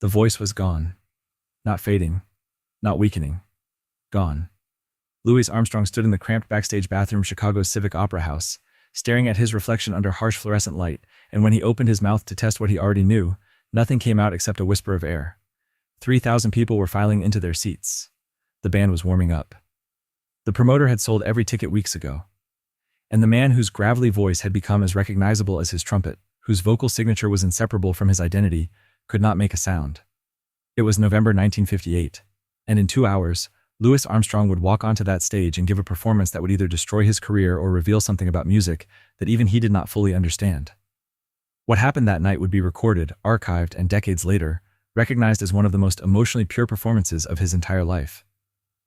The voice was gone. Not fading. Not weakening. Gone. Louis Armstrong stood in the cramped backstage bathroom of Chicago's Civic Opera House, staring at his reflection under harsh fluorescent light, and when he opened his mouth to test what he already knew, nothing came out except a whisper of air. 3,000 people were filing into their seats. The band was warming up. The promoter had sold every ticket weeks ago. And the man whose gravelly voice had become as recognizable as his trumpet, whose vocal signature was inseparable from his identity, could not make a sound. It was November 1958, and in 2 hours, Louis Armstrong would walk onto that stage and give a performance that would either destroy his career or reveal something about music that even he did not fully understand. What happened that night would be recorded, archived, and decades later, recognized as one of the most emotionally pure performances of his entire life.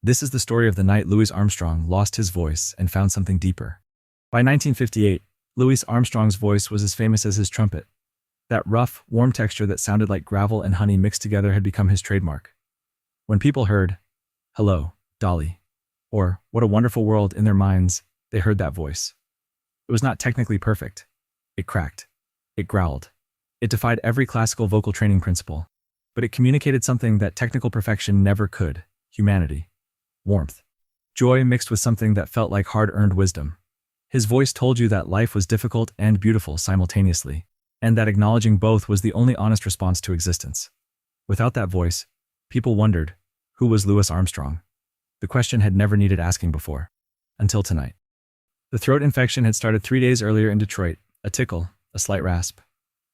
This is the story of the night Louis Armstrong lost his voice and found something deeper. By 1958, Louis Armstrong's voice was as famous as his trumpet. That rough, warm texture that sounded like gravel and honey mixed together had become his trademark. When people heard, "Hello, Dolly," or "What a wonderful world" in their minds, they heard that voice. It was not technically perfect. It cracked. It growled. It defied every classical vocal training principle. But it communicated something that technical perfection never could: humanity. Warmth. Joy mixed with something that felt like hard-earned wisdom. His voice told you that life was difficult and beautiful simultaneously, and that acknowledging both was the only honest response to existence. Without that voice, people wondered, who was Louis Armstrong? The question had never needed asking before. Until tonight. The throat infection had started 3 days earlier in Detroit, a tickle, a slight rasp.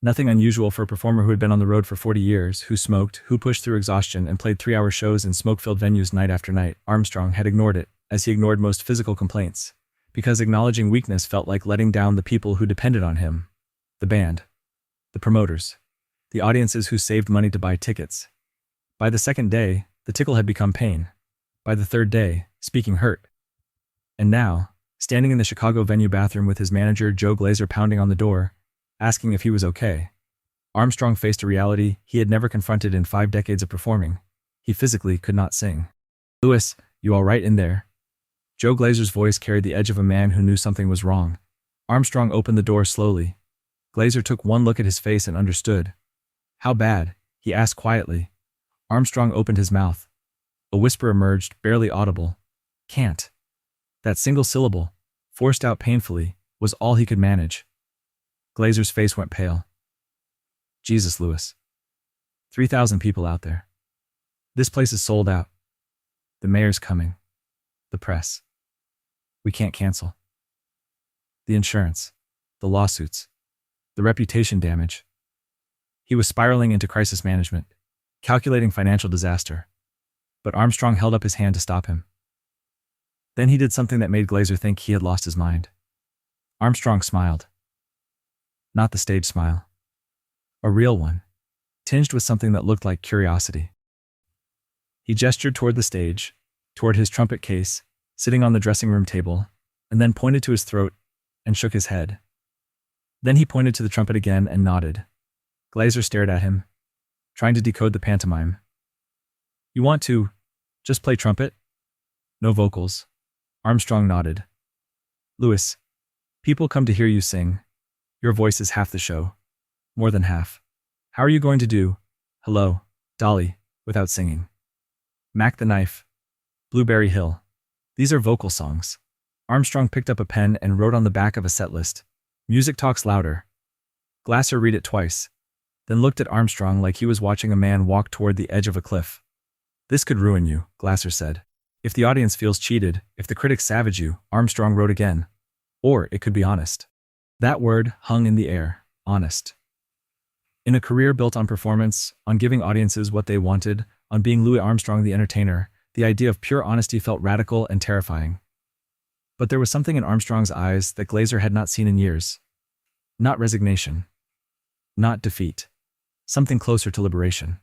Nothing unusual for a performer who had been on the road for 40 years, who smoked, who pushed through exhaustion and played 3-hour shows in smoke-filled venues night after night. Armstrong had ignored it, as he ignored most physical complaints, because acknowledging weakness felt like letting down the people who depended on him. The band. The promoters. The audiences who saved money to buy tickets. By the second day, the tickle had become pain. By the third day, speaking hurt. And now, standing in the Chicago venue bathroom with his manager Joe Glazer pounding on the door, asking if he was okay, Armstrong faced a reality he had never confronted in 5 decades of performing. He physically could not sing. "Louis, you all right in there?" Joe Glazer's voice carried the edge of a man who knew something was wrong. Armstrong opened the door slowly. Glazer took one look at his face and understood. "How bad?" he asked quietly. Armstrong opened his mouth. A whisper emerged, barely audible. "Can't." That single syllable, forced out painfully, was all he could manage. Glazer's face went pale. "Jesus, Louis. 3,000 people out there. This place is sold out. The mayor's coming. The press. We can't cancel. The insurance. The lawsuits. The reputation damage." He was spiraling into crisis management, calculating financial disaster. But Armstrong held up his hand to stop him. Then he did something that made Glazer think he had lost his mind. Armstrong smiled. Not the stage smile. A real one, tinged with something that looked like curiosity. He gestured toward the stage, toward his trumpet case, sitting on the dressing room table, and then pointed to his throat and shook his head. Then he pointed to the trumpet again and nodded. Glazer stared at him, trying to decode the pantomime. "You want to just play trumpet? No vocals?" Armstrong nodded. "Louis, people come to hear you sing. Your voice is half the show. More than half. How are you going to do 'Hello, Dolly' without singing? Mac the Knife, Blueberry Hill. These are vocal songs." Armstrong picked up a pen and wrote on the back of a set list. "Music talks louder." Glazer read it twice, then looked at Armstrong like he was watching a man walk toward the edge of a cliff. "This could ruin you," Glazer said. "If the audience feels cheated, if the critics savage you," Armstrong wrote again. "Or it could be honest." That word hung in the air, honest. In a career built on performance, on giving audiences what they wanted, on being Louis Armstrong the entertainer, the idea of pure honesty felt radical and terrifying. But there was something in Armstrong's eyes that Glazer had not seen in years. Not resignation. Not defeat. Something closer to liberation.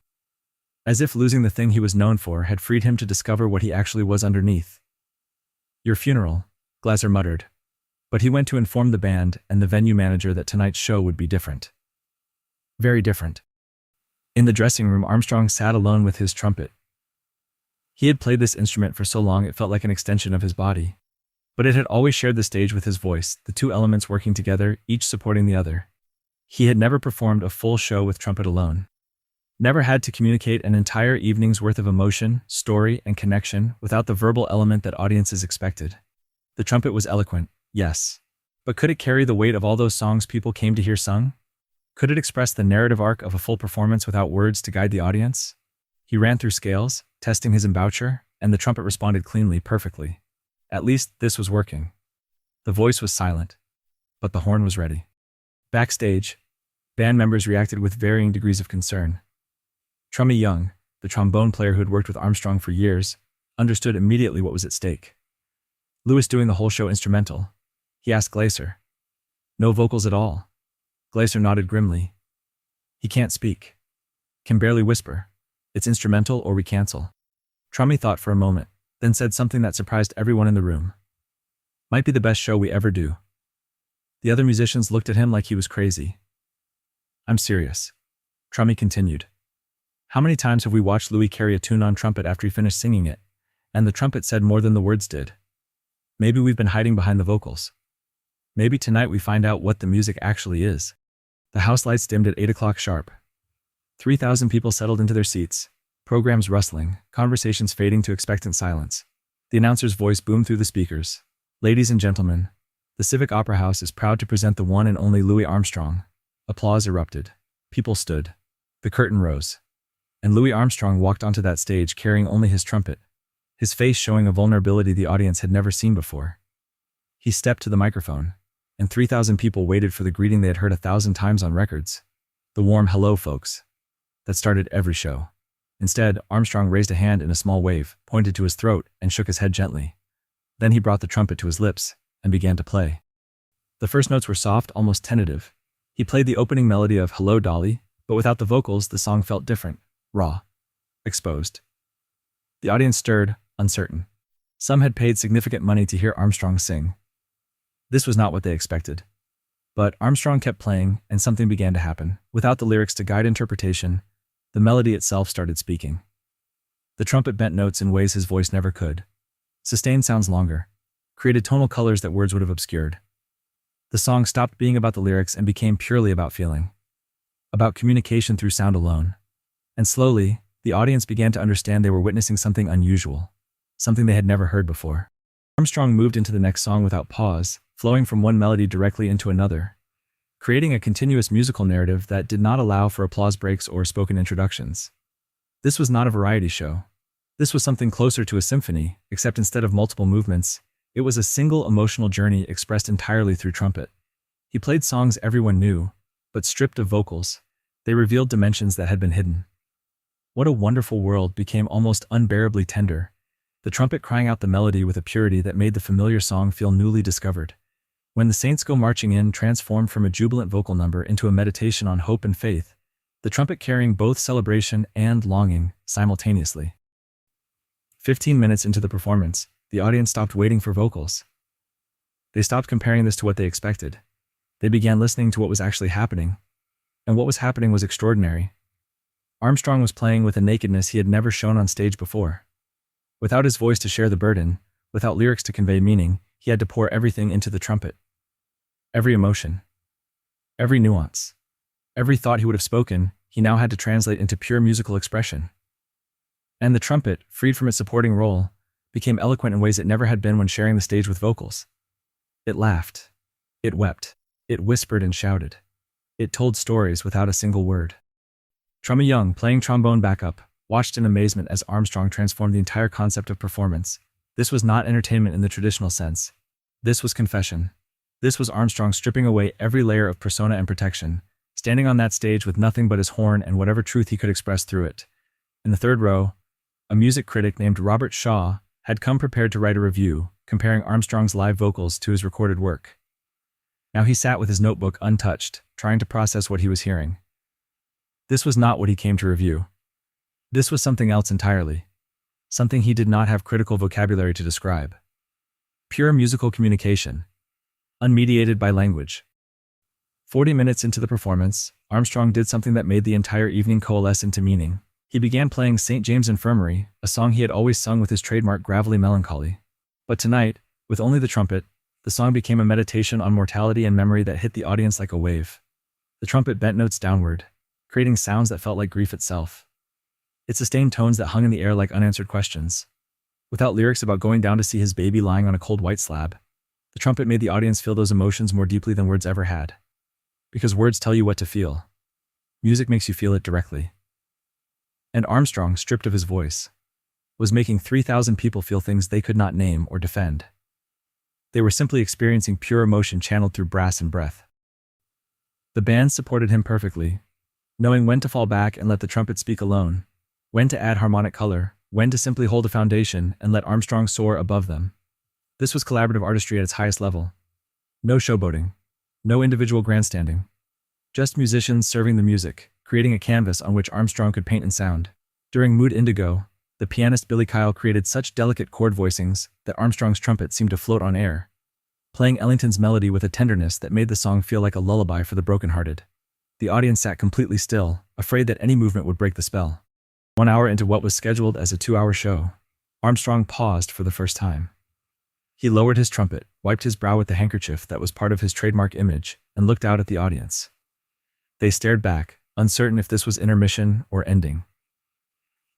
As if losing the thing he was known for had freed him to discover what he actually was underneath. "Your funeral," Glazer muttered. But he went to inform the band and the venue manager that tonight's show would be different. Very different. In the dressing room, Armstrong sat alone with his trumpet. He had played this instrument for so long it felt like an extension of his body. But it had always shared the stage with his voice, the two elements working together, each supporting the other. He had never performed a full show with trumpet alone. Never had to communicate an entire evening's worth of emotion, story, and connection without the verbal element that audiences expected. The trumpet was eloquent, yes. But could it carry the weight of all those songs people came to hear sung? Could it express the narrative arc of a full performance without words to guide the audience? He ran through scales, testing his embouchure, and the trumpet responded cleanly, perfectly. At least, this was working. The voice was silent, but the horn was ready. Backstage, band members reacted with varying degrees of concern. Trummy Young, the trombone player who had worked with Armstrong for years, understood immediately what was at stake. Louis doing the whole show instrumental. He asked Glaser. No vocals at all. Glaser nodded grimly. He can't speak. Can barely whisper. It's instrumental or we cancel. Trummy thought for a moment, then said something that surprised everyone in the room. Might be the best show we ever do. The other musicians looked at him like he was crazy. I'm serious. Trummy continued. How many times have we watched Louis carry a tune on trumpet after he finished singing it, and the trumpet said more than the words did? Maybe we've been hiding behind the vocals. Maybe tonight we find out what the music actually is. The house lights dimmed at 8 o'clock sharp. 3,000 people settled into their seats, programs rustling, conversations fading to expectant silence. The announcer's voice boomed through the speakers. Ladies and gentlemen, the Civic Opera House is proud to present the one and only Louis Armstrong. Applause erupted. People stood. The curtain rose. And Louis Armstrong walked onto that stage carrying only his trumpet, his face showing a vulnerability the audience had never seen before. He stepped to the microphone, and 3,000 people waited for the greeting they had heard 1,000 times on records. The warm hello, folks. That started every show. Instead, Armstrong raised a hand in a small wave, pointed to his throat, and shook his head gently. Then he brought the trumpet to his lips and began to play. The first notes were soft, almost tentative. He played the opening melody of Hello, Dolly, but without the vocals, the song felt different, raw, exposed. The audience stirred, uncertain. Some had paid significant money to hear Armstrong sing. This was not what they expected. But Armstrong kept playing, and something began to happen. Without the lyrics to guide interpretation, the melody itself started speaking. The trumpet bent notes in ways his voice never could. Sustained sounds longer, created tonal colors that words would have obscured. The song stopped being about the lyrics and became purely about feeling. About communication through sound alone. And slowly, the audience began to understand they were witnessing something unusual, something they had never heard before. Armstrong moved into the next song without pause, flowing from one melody directly into another, creating a continuous musical narrative that did not allow for applause breaks or spoken introductions. This was not a variety show. This was something closer to a symphony, except instead of multiple movements, it was a single emotional journey expressed entirely through trumpet. He played songs everyone knew, but stripped of vocals, they revealed dimensions that had been hidden. What a wonderful world became almost unbearably tender, the trumpet crying out the melody with a purity that made the familiar song feel newly discovered. When the Saints Go Marching In transformed from a jubilant vocal number into a meditation on hope and faith, the trumpet carrying both celebration and longing simultaneously. 15 minutes into the performance, the audience stopped waiting for vocals. They stopped comparing this to what they expected. They began listening to what was actually happening. And what was happening was extraordinary. Armstrong was playing with a nakedness he had never shown on stage before. Without his voice to share the burden, without lyrics to convey meaning, he had to pour everything into the trumpet. Every emotion, every nuance, every thought he would have spoken, he now had to translate into pure musical expression. And the trumpet, freed from its supporting role, became eloquent in ways it never had been when sharing the stage with vocals. It laughed. It wept. It whispered and shouted. It told stories without a single word. Trummy Young, playing trombone backup, watched in amazement as Armstrong transformed the entire concept of performance. This was not entertainment in the traditional sense. This was confession. This was Armstrong stripping away every layer of persona and protection, standing on that stage with nothing but his horn and whatever truth he could express through it. In the third row, a music critic named Robert Shaw had come prepared to write a review, comparing Armstrong's live vocals to his recorded work. Now he sat with his notebook untouched, trying to process what he was hearing. This was not what he came to review. This was something else entirely. Something he did not have critical vocabulary to describe. Pure musical communication, unmediated by language. 40 minutes into the performance, Armstrong did something that made the entire evening coalesce into meaning. He began playing St. James Infirmary, a song he had always sung with his trademark gravelly melancholy. But tonight, with only the trumpet, the song became a meditation on mortality and memory that hit the audience like a wave. The trumpet bent notes downward, creating sounds that felt like grief itself. It sustained tones that hung in the air like unanswered questions. Without lyrics about going down to see his baby lying on a cold white slab, the trumpet made the audience feel those emotions more deeply than words ever had. Because words tell you what to feel. Music makes you feel it directly. And Armstrong, stripped of his voice, was making 3,000 people feel things they could not name or defend. They were simply experiencing pure emotion channeled through brass and breath. The band supported him perfectly, knowing when to fall back and let the trumpet speak alone, when to add harmonic color, when to simply hold a foundation and let Armstrong soar above them. This was collaborative artistry at its highest level. No showboating, no individual grandstanding. Just musicians serving the music, creating a canvas on which Armstrong could paint and sound. During Mood Indigo, the pianist Billy Kyle created such delicate chord voicings that Armstrong's trumpet seemed to float on air, playing Ellington's melody with a tenderness that made the song feel like a lullaby for the brokenhearted. The audience sat completely still, afraid that any movement would break the spell. 1 hour into what was scheduled as a 2-hour show, Armstrong paused for the first time. He lowered his trumpet, wiped his brow with the handkerchief that was part of his trademark image, and looked out at the audience. They stared back, uncertain if this was intermission or ending.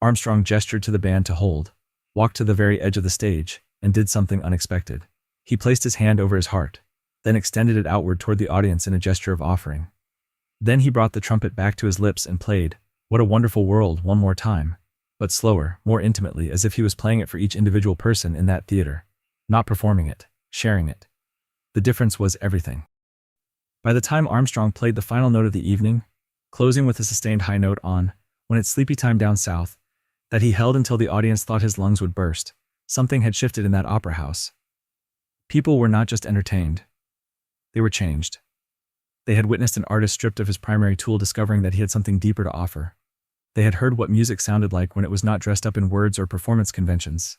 Armstrong gestured to the band to hold, walked to the very edge of the stage, and did something unexpected. He placed his hand over his heart, then extended it outward toward the audience in a gesture of offering. Then he brought the trumpet back to his lips and played "What a Wonderful World" one more time, but slower, more intimately, as if he was playing it for each individual person in that theater, not performing it, sharing it. The difference was everything. By the time Armstrong played the final note of the evening, closing with a sustained high note on "When It's Sleepy Time Down South," that he held until the audience thought his lungs would burst, something had shifted in that opera house. People were not just entertained. They were changed. They had witnessed an artist stripped of his primary tool, discovering that he had something deeper to offer. They had heard what music sounded like when it was not dressed up in words or performance conventions.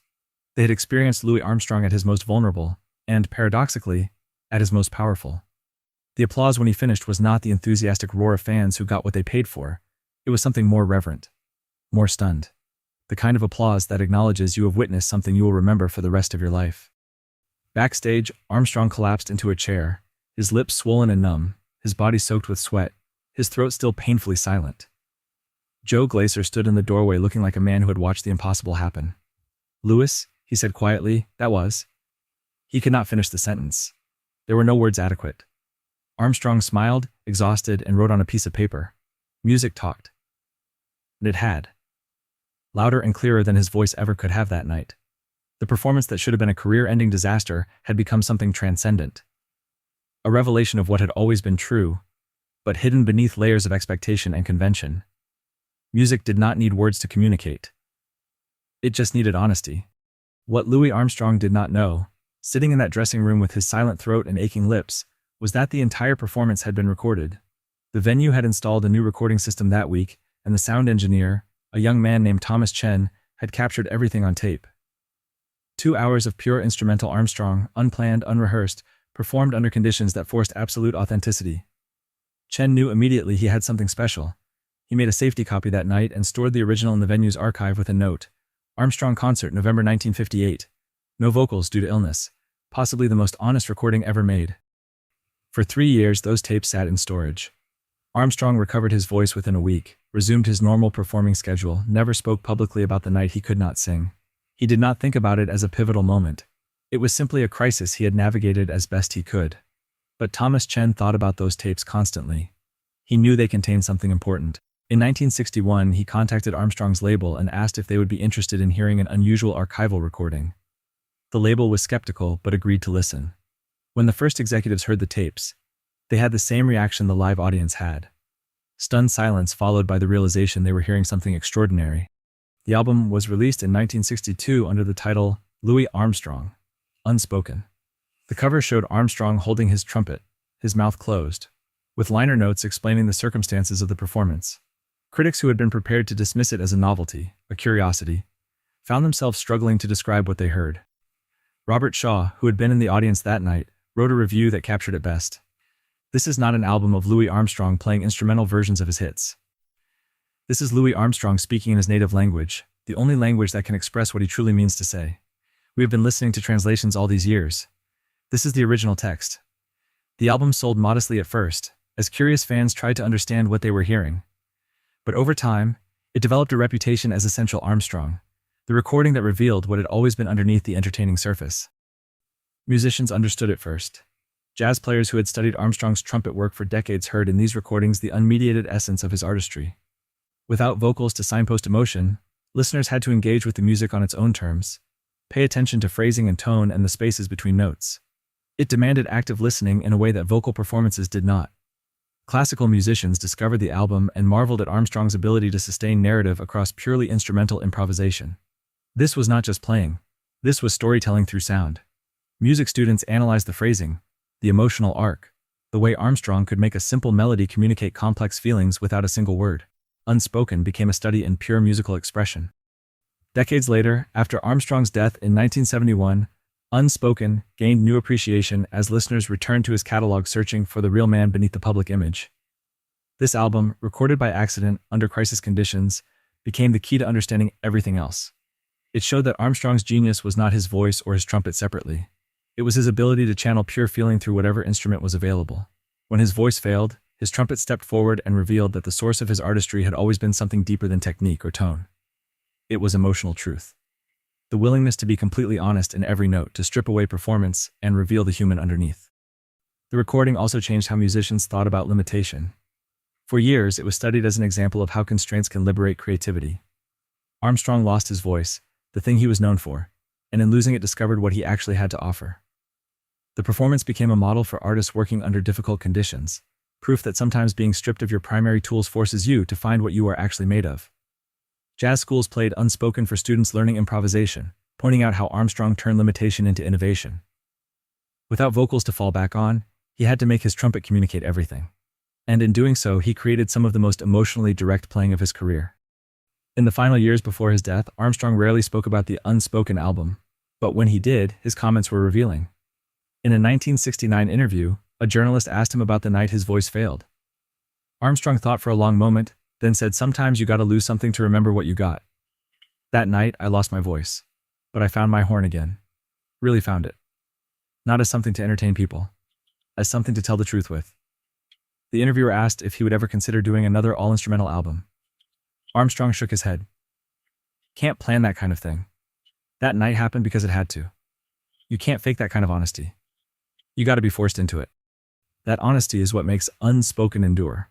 They had experienced Louis Armstrong at his most vulnerable, and, paradoxically, at his most powerful. The applause when he finished was not the enthusiastic roar of fans who got what they paid for. It was something more reverent, more stunned. The kind of applause that acknowledges you have witnessed something you will remember for the rest of your life. Backstage, Armstrong collapsed into a chair, his lips swollen and numb, his body soaked with sweat, his throat still painfully silent. Joe Glaser stood in the doorway looking like a man who had watched the impossible happen. "Louis," he said quietly, "that was." He could not finish the sentence. There were no words adequate. Armstrong smiled, exhausted, and wrote on a piece of paper. Music talked. And it had. Louder and clearer than his voice ever could have that night. The performance that should have been a career-ending disaster had become something transcendent. A revelation of what had always been true, but hidden beneath layers of expectation and convention. Music did not need words to communicate. It just needed honesty. What Louis Armstrong did not know, sitting in that dressing room with his silent throat and aching lips, was that the entire performance had been recorded. The venue had installed a new recording system that week, and the sound engineer, a young man named Thomas Chen, had captured everything on tape. 2 hours of pure instrumental Armstrong, unplanned, unrehearsed, performed under conditions that forced absolute authenticity. Chen knew immediately he had something special. He made a safety copy that night and stored the original in the venue's archive with a note. Armstrong concert, November 1958. No vocals due to illness. Possibly the most honest recording ever made. For 3 years, those tapes sat in storage. Armstrong recovered his voice within a week, resumed his normal performing schedule, never spoke publicly about the night he could not sing. He did not think about it as a pivotal moment. It was simply a crisis he had navigated as best he could. But Thomas Chen thought about those tapes constantly. He knew they contained something important. In 1961, he contacted Armstrong's label and asked if they would be interested in hearing an unusual archival recording. The label was skeptical but agreed to listen. When the first executives heard the tapes, they had the same reaction the live audience had. Stunned silence followed by the realization they were hearing something extraordinary. The album was released in 1962 under the title Louis Armstrong, Unspoken. The cover showed Armstrong holding his trumpet, his mouth closed, with liner notes explaining the circumstances of the performance. Critics who had been prepared to dismiss it as a novelty, a curiosity, found themselves struggling to describe what they heard. Robert Shaw, who had been in the audience that night, wrote a review that captured it best. "This is not an album of Louis Armstrong playing instrumental versions of his hits. This is Louis Armstrong speaking in his native language, the only language that can express what he truly means to say. We have been listening to translations all these years. This is the original text." The album sold modestly at first, as curious fans tried to understand what they were hearing. But over time, it developed a reputation as Essential Armstrong, the recording that revealed what had always been underneath the entertaining surface. Musicians understood it first. Jazz players who had studied Armstrong's trumpet work for decades heard in these recordings the unmediated essence of his artistry. Without vocals to signpost emotion, listeners had to engage with the music on its own terms, pay attention to phrasing and tone and the spaces between notes. It demanded active listening in a way that vocal performances did not. Classical musicians discovered the album and marveled at Armstrong's ability to sustain narrative across purely instrumental improvisation. This was not just playing. This was storytelling through sound. Music students analyzed the phrasing, the emotional arc, the way Armstrong could make a simple melody communicate complex feelings without a single word. Unspoken became a study in pure musical expression. Decades later, after Armstrong's death in 1971, Unspoken gained new appreciation as listeners returned to his catalog searching for the real man beneath the public image. This album, recorded by accident under crisis conditions, became the key to understanding everything else. It showed that Armstrong's genius was not his voice or his trumpet separately. It was his ability to channel pure feeling through whatever instrument was available. When his voice failed, his trumpet stepped forward and revealed that the source of his artistry had always been something deeper than technique or tone. It was emotional truth. The willingness to be completely honest in every note, to strip away performance and reveal the human underneath. The recording also changed how musicians thought about limitation. For years, it was studied as an example of how constraints can liberate creativity. Armstrong lost his voice, the thing he was known for, and in losing it discovered what he actually had to offer. The performance became a model for artists working under difficult conditions, proof that sometimes being stripped of your primary tools forces you to find what you are actually made of. Jazz schools played Unspoken for students learning improvisation, pointing out how Armstrong turned limitation into innovation. Without vocals to fall back on, he had to make his trumpet communicate everything. And in doing so, he created some of the most emotionally direct playing of his career. In the final years before his death, Armstrong rarely spoke about the Unspoken album, but when he did, his comments were revealing. In a 1969 interview, a journalist asked him about the night his voice failed. Armstrong thought for a long moment, then said, "Sometimes you gotta lose something to remember what you got. That night, I lost my voice. But I found my horn again. Really found it. Not as something to entertain people. As something to tell the truth with." The interviewer asked if he would ever consider doing another all-instrumental album. Armstrong shook his head. "Can't plan that kind of thing. That night happened because it had to. You can't fake that kind of honesty. You gotta be forced into it." That honesty is what makes Unspoken endure.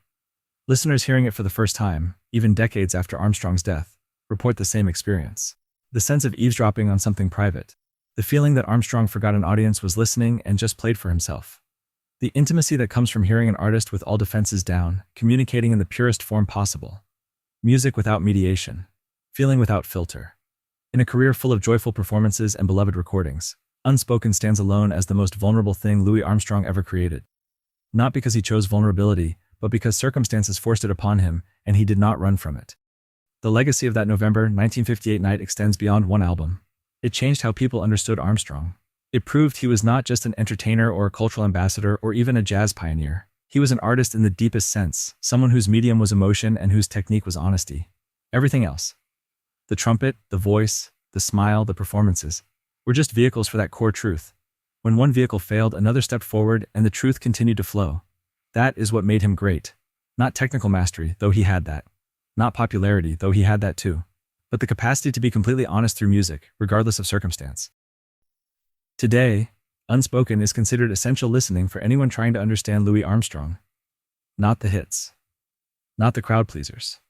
Listeners hearing it for the first time, even decades after Armstrong's death, report the same experience. The sense of eavesdropping on something private. The feeling that Armstrong forgot an audience was listening and just played for himself. The intimacy that comes from hearing an artist with all defenses down, communicating in the purest form possible. Music without mediation. Feeling without filter. In a career full of joyful performances and beloved recordings, Unspoken stands alone as the most vulnerable thing Louis Armstrong ever created. Not because he chose vulnerability, but because circumstances forced it upon him, and he did not run from it. The legacy of that November 1958 night extends beyond one album. It changed how people understood Armstrong. It proved he was not just an entertainer or a cultural ambassador or even a jazz pioneer. He was an artist in the deepest sense, someone whose medium was emotion and whose technique was honesty. Everything else, the trumpet, the voice, the smile, the performances, were just vehicles for that core truth. When one vehicle failed, another stepped forward and the truth continued to flow. That is what made him great. Not technical mastery, though he had that. Not popularity, though he had that too. But the capacity to be completely honest through music, regardless of circumstance. Today, Unspoken is considered essential listening for anyone trying to understand Louis Armstrong. Not the hits. Not the crowd pleasers.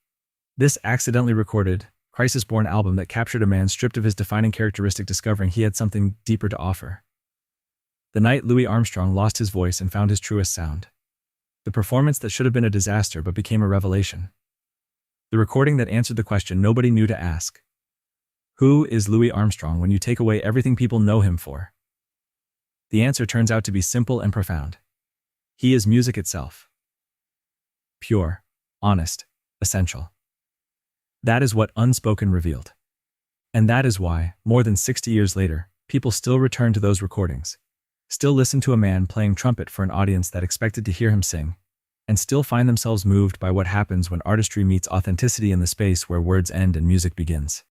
This accidentally recorded, crisis-born album that captured a man stripped of his defining characteristic, discovering he had something deeper to offer. The night Louis Armstrong lost his voice and found his truest sound. The performance that should have been a disaster but became a revelation. The recording that answered the question nobody knew to ask. Who is Louis Armstrong when you take away everything people know him for? The answer turns out to be simple and profound. He is music itself. Pure, honest, essential. That is what Unspoken revealed. And that is why, more than 60 years later, people still return to those recordings. Still listen to a man playing trumpet for an audience that expected to hear him sing, and still find themselves moved by what happens when artistry meets authenticity in the space where words end and music begins.